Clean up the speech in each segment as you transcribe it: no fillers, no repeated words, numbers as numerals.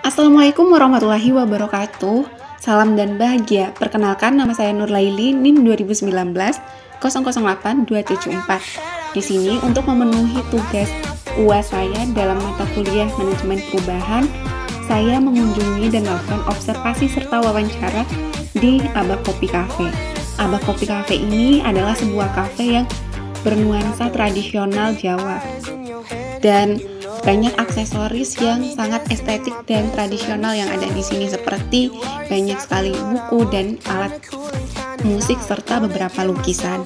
Assalamualaikum warahmatullahi wabarakatuh. Salam dan bahagia. Perkenalkan, nama saya Nur Laili, NIM 2019 008 274. Di sini untuk memenuhi tugas UAS saya dalam mata kuliah Manajemen Perubahan, saya mengunjungi dan melakukan observasi serta wawancara di Abah Kopi Cafe. Abah Kopi Cafe ini adalah sebuah kafe yang bernuansa tradisional Jawa dan banyak aksesoris yang sangat estetik dan tradisional yang ada di sini, seperti banyak sekali buku dan alat musik serta beberapa lukisan.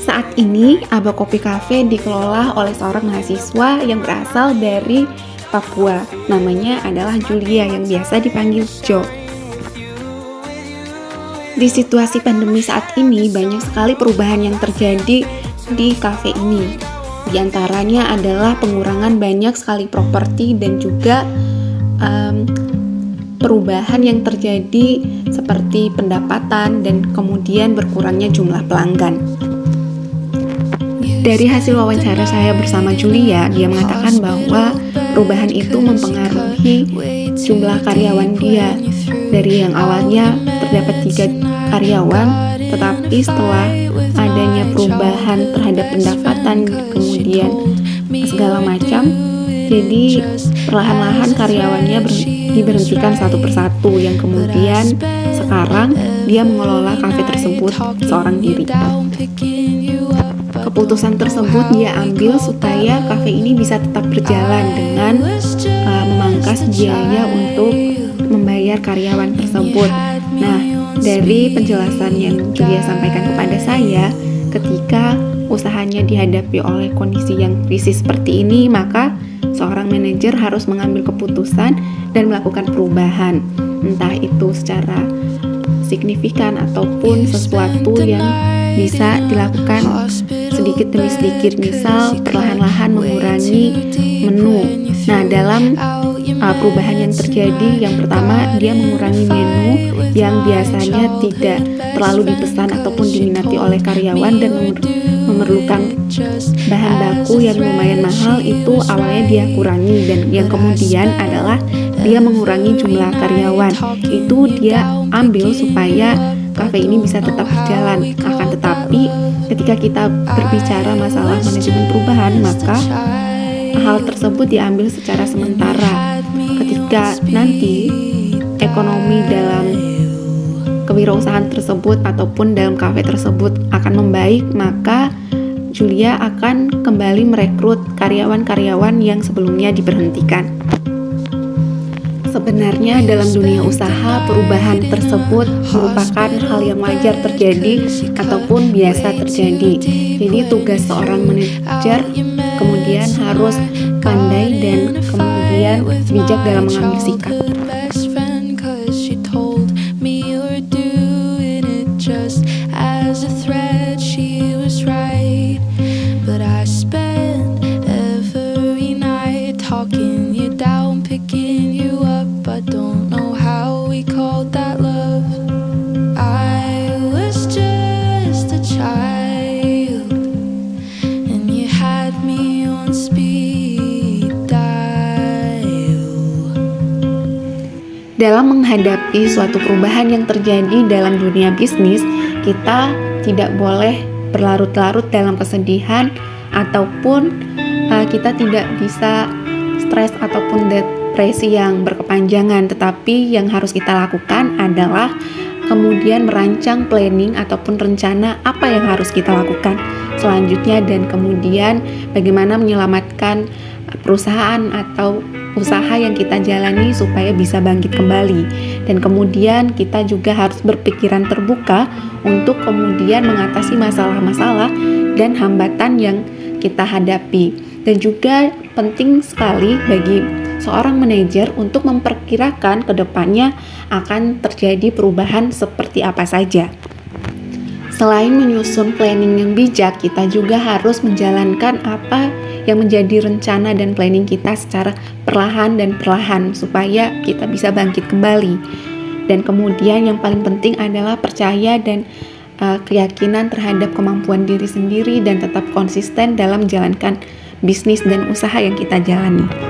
Saat ini Abah Kopi Cafe dikelola oleh seorang mahasiswa yang berasal dari Papua. Namanya adalah Julia yang biasa dipanggil Jo. Di situasi pandemi saat ini banyak sekali perubahan yang terjadi di kafe ini. Di antaranya adalah pengurangan banyak sekali properti dan juga perubahan yang terjadi seperti pendapatan dan kemudian berkurangnya jumlah pelanggan. Dari hasil wawancara saya bersama Julia, dia mengatakan bahwa perubahan itu mempengaruhi jumlah karyawan dia. Dari yang awalnya terdapat 3 karyawan, tetapi setelah adanya perubahan terhadap pendapatan kemudian segala macam, jadi perlahan-lahan karyawannya diberhentikan satu persatu, yang kemudian sekarang dia mengelola kafe tersebut seorang diri. Keputusan tersebut dia ambil supaya kafe ini bisa tetap berjalan dengan memangkas biaya untuk membayar karyawan tersebut. Nah, dari penjelasan yang Julia sampaikan kepada saya, ketika usahanya dihadapi oleh kondisi yang krisis seperti ini, maka seorang manajer harus mengambil keputusan dan melakukan perubahan, entah itu secara signifikan ataupun sesuatu yang bisa dilakukan sedikit demi sedikit, misal perlahan-lahan mengurangi menu. Nah, dalam perubahan yang terjadi, yang pertama dia mengurangi menu yang biasanya tidak terlalu dipesan ataupun diminati oleh karyawan dan memerlukan bahan baku yang lumayan mahal, itu awalnya dia kurangi. Dan yang kemudian adalah dia mengurangi jumlah karyawan, itu dia ambil supaya kafe ini bisa tetap berjalan. Akan tetapi ketika kita berbicara masalah manajemen perubahan, maka hal tersebut diambil secara sementara. Ketika nanti ekonomi dalam kewirausahaan tersebut ataupun dalam kafe tersebut akan membaik, maka Julia akan kembali merekrut karyawan-karyawan yang sebelumnya diberhentikan. Sebenarnya dalam dunia usaha, perubahan tersebut merupakan hal yang wajar terjadi ataupun biasa terjadi. Jadi tugas seorang manajer kemudian harus pandai dan kemudian bijak dalam mengambil sikap. Dalam menghadapi suatu perubahan yang terjadi dalam dunia bisnis, kita tidak boleh berlarut-larut dalam kesedihan ataupun kita tidak bisa stres ataupun depresi yang berkepanjangan. Tetapi yang harus kita lakukan adalah kemudian merancang planning ataupun rencana apa yang harus kita lakukan selanjutnya, dan kemudian bagaimana menyelamatkan perusahaan atau usaha yang kita jalani supaya bisa bangkit kembali. Dan kemudian kita juga harus berpikiran terbuka untuk kemudian mengatasi masalah-masalah dan hambatan yang kita hadapi. Dan juga penting sekali bagi seorang manajer untuk memperkirakan ke depannya akan terjadi perubahan seperti apa saja. Selain menyusun planning yang bijak, kita juga harus menjalankan apa yang menjadi rencana dan planning kita secara perlahan supaya kita bisa bangkit kembali. Dan kemudian yang paling penting adalah percaya dan keyakinan terhadap kemampuan diri sendiri dan tetap konsisten dalam menjalankan bisnis dan usaha yang kita jalani.